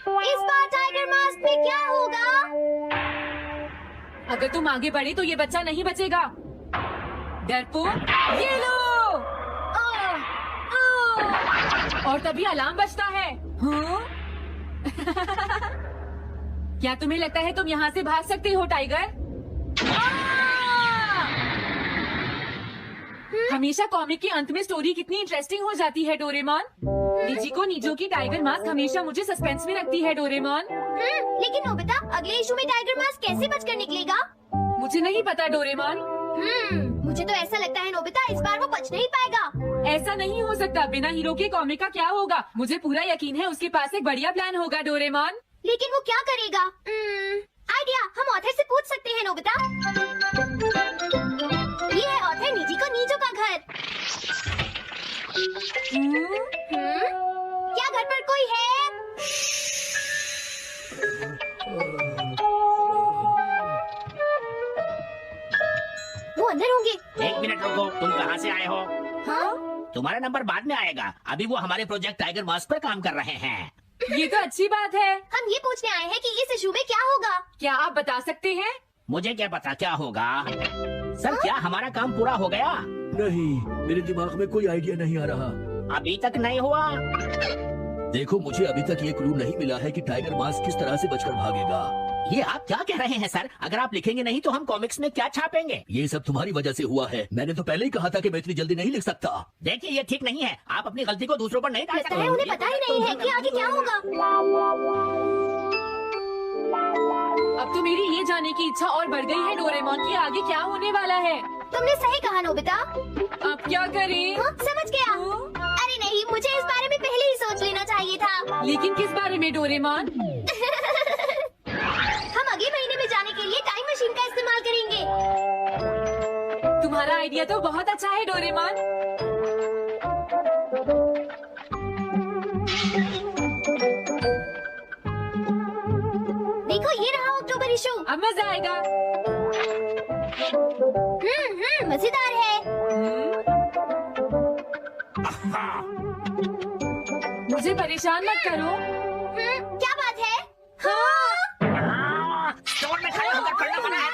इस बार tiger mask में क्या होगा? अगर तुम आगे बढ़े तो ये बच्चा नहीं बचेगा। डरपोक, ये लो। और तभी अलार्म बजता है। हाँ? क्या तुम्हें लगता है तुम यहाँ से भाग सकते हो टाइगर? हमेशा कॉमिक के अंत में स्टोरी कितनी इंटरेस्टिंग हो जाती है डोरेमोन। निजिको नीजो की टाइगर मास्क हमेशा मुझे सस्पेंस में रखती है डोरेमोन। लेकिन नोबिता, अगले इशू में टाइगर मास्क कैसे बचकर निकलेगा? मुझे नहीं पता डोरेमोन। मुझे तो ऐसा लगता है नोबिता, इस बार वो बच नहीं पाएगा। ऐसा नहीं हो सकता। बिना हीरो के कॉमिक का क्या होगा? मुझे पूरा यकीन है उसके पास एक बढ़िया प्लान होगा डोरेमोन। लेकिन वो क्या करेगा? आइडिया, हम ऑथर से पूछ सकते हैं नोबिता। ये है ऑथर निजिको नीजो का घर। क्या घर पर कोई है? वो अंदर होंगे। एक मिनट रुको, तुम कहाँ से आए हो? हाँ? तुम्हारा नंबर बाद में आएगा, अभी वो हमारे प्रोजेक्ट टाइगर मास्क पर काम कर रहे हैं। ये तो अच्छी बात है। हम ये पूछने आए हैं कि इस इशू में क्या होगा। क्या आप बता सकते हैं? मुझे क्या पता क्या होगा। सर, क्या हमारा काम पूरा हो गया? नहीं, मेरे दिमाग में कोई आइडिया नहीं आ रहा। अभी तक नहीं हुआ। देखो, मुझे अभी तक ये क्लू नहीं मिला है कि टाइगर मास्क किस तरह से बचकर भागेगा। ये आप क्या कह रहे हैं सर? अगर आप लिखेंगे नहीं तो हम कॉमिक्स में क्या छापेंगे? ये सब तुम्हारी वजह से हुआ है। मैंने तो पहले ही कहा था कि मैं इतनी जल्दी नहीं लिख सकता। देखिए, ये ठीक नहीं है। आप अपनी गलती को दूसरों पर नहीं डाल लगता है सकते। उन्हें पता ही नहीं है कि आगे क्या होगा। अब तो मेरी ये जाने की इच्छा और बढ़ गई है डोरेमोन कि आगे क्या होने वाला है। तुमने सही कहा नोबिता। अब क्या करें? समझ गया। अरे नहीं, मुझे इस बारे में पहले ही सोच लेना चाहिए था। लेकिन किस बारे में डोरेमोन? हम अगले महीने में जाने के लिए टाइम मशीन का इस्तेमाल करेंगे। तुम्हारा आइडिया तो बहुत अच्छा है डोरेमोन। देखो, ये रहा अक्टूबर इशू। अब मजा आएगा। मजेदार है। मुझे परेशान मत करो। क्या बात है? स्टोर में खड़े होकर पढ़ना मना है।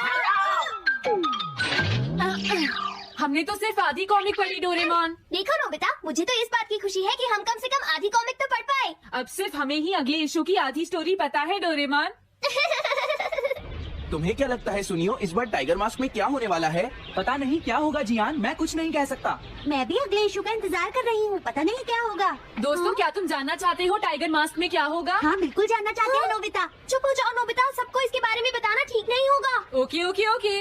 हमने तो सिर्फ आधी कॉमिक पढ़ी डोरेमोन। देखो नोबिता, मुझे तो इस बात की खुशी है कि हम कम से कम आधी कॉमिक तो पढ़ पाए। अब सिर्फ हमें ही अगले इशू की आधी स्टोरी पता है डोरेमोन। तुम्हें क्या लगता है सुनियो, इस बार टाइगर मास्क में क्या होने वाला है? पता नहीं क्या होगा जियान, मैं कुछ नहीं कह सकता। मैं भी अगले इशू का इंतजार कर रही हूँ, पता नहीं क्या होगा। दोस्तों, क्या तुम जानना चाहते हो टाइगर मास्क में क्या होगा? हाँ, बिल्कुल जानना चाहते हैं नोबिता। चुप हो जाओ नोबिता, सबको इसके बारे में बताना ठीक नहीं होगा। Okay okay okay.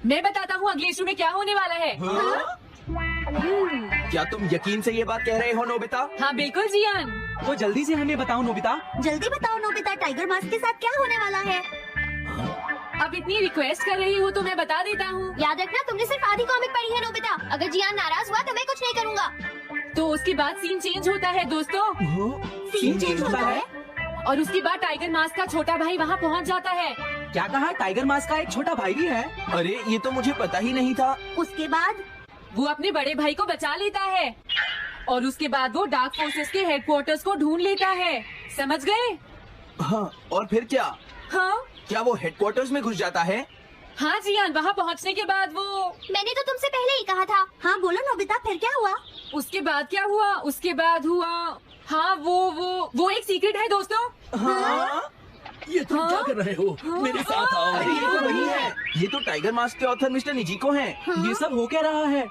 मैं बताता हूँ अगले इशू में क्या होने वाला है। क्या तुम यकीन से ये बात कह रहे हो नोबिता? हाँ बिल्कुल जियान। वो जल्दी से हमें बताओ नोबिता। जल्दी बताओ नोबिता, टाइगर मास्क के साथ क्या होने वाला है? अब इतनी रिक्वेस्ट कर रही हूँ तो मैं बता देता हूँ। याद रखना, तुमने सिर्फ आधी कॉमिक पढ़ी है नोबिता। अगर जियान नाराज हुआ तो मैं कुछ नहीं करूँगा। तो उसके बाद सीन चेंज होता है दोस्तों। सीन चेंज होता है? और उसके बाद टाइगर मास्क का छोटा भाई वहाँ पहुँच जाता है। क्या कहा? टाइगर मास्क का एक छोटा भाई भी है? अरे, ये तो मुझे पता ही नहीं था। उसके बाद वो अपने बड़े भाई को बचा लेता है और उसके बाद वो डार्क फोर्सेस के हेडक्वार्टर्स को ढूंढ लेता है। समझ गए? हाँ, और फिर क्या? हाँ क्या वो हेडक्वार्टर्स में घुस जाता है? हाँ जियान, वहाँ पहुँचने के बाद वो। मैंने तो तुमसे पहले ही कहा था। हाँ बोलो नोबिता, फिर क्या हुआ? उसके बाद क्या हुआ? उसके बाद हुआ, हाँ वो एक सीक्रेट है दोस्तों। हाँ? ये तुम क्या कर रहे हो? मेरे साथ आओ। अरे, ये तो वही है। ये तो टाइगर मास्क के ऑथर मिस्टर निजिको हैं। ये सब हो क्या रहा है?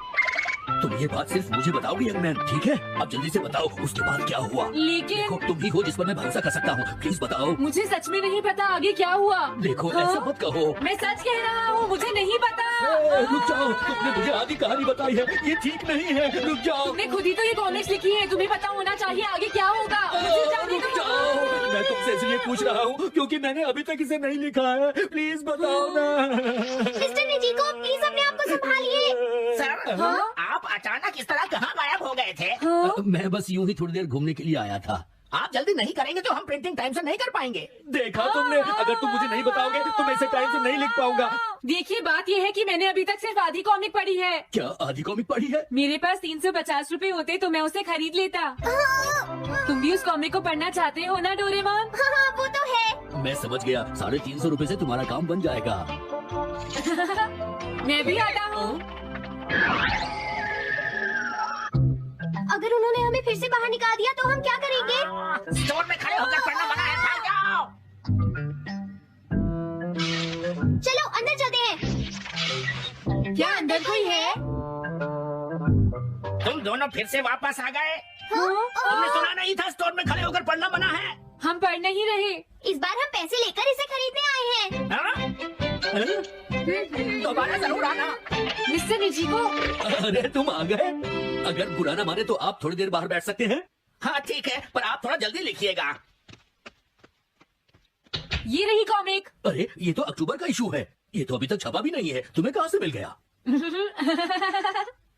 तुम ये बात सिर्फ मुझे बताओगे यंग मैन, ठीक है? अब जल्दी से बताओ उसके बाद क्या हुआ। लेकिन देखो, तुम ही हो जिस पर मैं भरोसा कर सकता हूँ। प्लीज बताओ। मुझे सच में नहीं पता आगे क्या हुआ। देखो, हाँ? ऐसा मत कहो। मैं सच कह रहा हूँ, मुझे नहीं पता। रुक जाओ, तुमने मुझे आधी कहानी बताई है, ये ठीक नहीं है। रुक जाओ। तुमने खुद ही तो ये कॉमिक्स लिखी है, तुम्हें पता होना चाहिए आगे क्या होगा। मुझे जाने रुक दो। जाओ, मैं तुमसे इसलिए पूछ रहा हूँ क्योंकि मैंने अभी तक इसे नहीं लिखा है। प्लीज बताओ ना। मिस्टर निजिको, प्लीज अपने आप को संभालिए। सर, आप अचानक इस तरह कहाँ गायब हो गए थे? मैं बस यूं ही थोड़ी देर घूमने के लिए आया था। आप जल्दी नहीं करेंगे तो हम प्रिंटिंग टाइम से नहीं कर पाएंगे। देखा तुमने, अगर तुम मुझे नहीं बताओगे तो मैं इसे टाइम से नहीं लिख पाऊंगा। देखिए, बात ये है कि मैंने अभी तक सिर्फ आधी कॉमिक पढ़ी है। क्या आधी कॉमिक पढ़ी है? मेरे पास 350 रुपए होते तो मैं उसे खरीद लेता। तुम भी उस कॉमिक को पढ़ना चाहते हो ना डोरेमोन? हाँ वो तो है। मैं समझ गया, 350 रुपए से तुम्हारा काम बन जाएगा। मैं भी आता हूँ। अगर उन्होंने हमें फिर से बाहर निकाल दिया तो हम क्या करेंगे? स्टोर में खड़े होकर पढ़ना मना है, भाग जाओ। चलो अंदर चलते हैं। क्या अंदर कोई है? तुम दोनों फिर से वापस आ गए। हाँ? तुमने सुना नहीं था स्टोर में खड़े होकर पढ़ना मना है? हम पढ़ नहीं रहे। इस बार हम पैसे लेकर इसे खरीदने आए हैं। हाँ? दोबारा जरूर आना। मिस्टर निजीको, अरे तुम आ गए। अगर बुरा ना माने तो आप थोड़ी देर बाहर बैठ सकते हैं। हाँ ठीक है, पर आप थोड़ा जल्दी लिखिएगा। ये रही कॉमिक। अरे ये तो अक्टूबर का इशू है, ये तो अभी तक छपा भी नहीं है। तुम्हें कहाँ से मिल गया?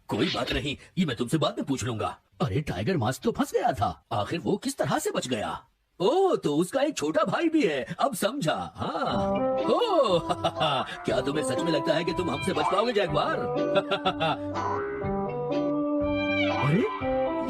कोई बात नहीं, ये मैं तुमसे बाद में पूछ लूंगा। अरे टाइगर मास्क तो फंस गया था, आखिर वो किस तरह से बच गया? ओह, तो उसका एक छोटा भाई भी है, अब समझा। हाँ। ओह, क्या तुम्हें सच में लगता है कि तुम हमसे बच पाओगे जैगवार? अरे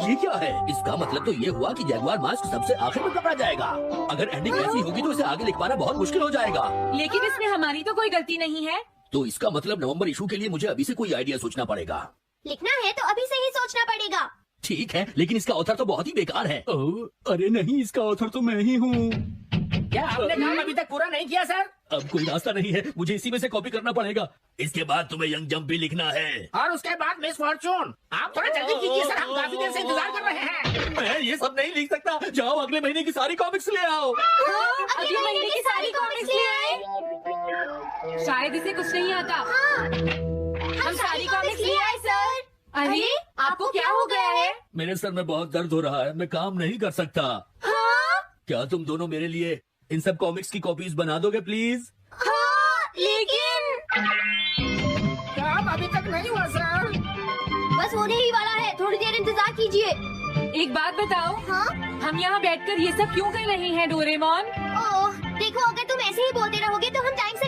ये क्या है? इसका मतलब तो ये हुआ कि जैगवार मास्क सबसे आखिर में पकड़ा जाएगा। अगर एंडिंग ऐसी होगी तो इसे आगे लिख पाना बहुत मुश्किल हो जाएगा। लेकिन इसमें हमारी तो कोई गलती नहीं है। तो इसका मतलब नवंबर इशू के लिए मुझे अभी से कोई आइडिया सोचना पड़ेगा। लिखना है तो अभी से ही सोचना पड़ेगा। ठीक है, लेकिन इसका ऑथर तो बहुत ही बेकार है। अरे नहीं, इसका ऑथर तो मैं ही हूँ। क्या आपने काम अभी तक पूरा नहीं किया सर? अब कोई रास्ता नहीं है, मुझे इसी में से कॉपी करना पड़ेगा। इसके बाद तुम्हें यंग जंप भी लिखना है। और उसके बाद मिस फॉर्चून। आप थोड़ा जल्दी कीजिए सर, हम काफी देर से इंतजार कर रहे हैं। मैं ये सब नहीं लिख सकता। जाओ अगले महीने की सारी कॉमिक्स ले आओ। अगले महीने की सारी कॉमिक्स ले आए। शायद इसे कुछ नहीं आता। हम सारी कॉमिक्स ले आए सर। अरे आपको क्या हो गया है? मेरे सर में बहुत दर्द हो रहा है, मैं काम नहीं कर सकता। हाँ? क्या तुम दोनों मेरे लिए इन सब कॉमिक्स की कॉपीज बना दोगे प्लीज? हाँ, लेकिन काम अभी तक नहीं हुआ सर। बस होने ही वाला है, थोड़ी देर इंतजार कीजिए। एक बात बताओ, हाँ? हम यहाँ बैठकर ये सब क्यों कर रहे हैं डोरेमोन? ओह, देखो अगर तुम ऐसे ही बोलते रहोगे तो हम टाइम से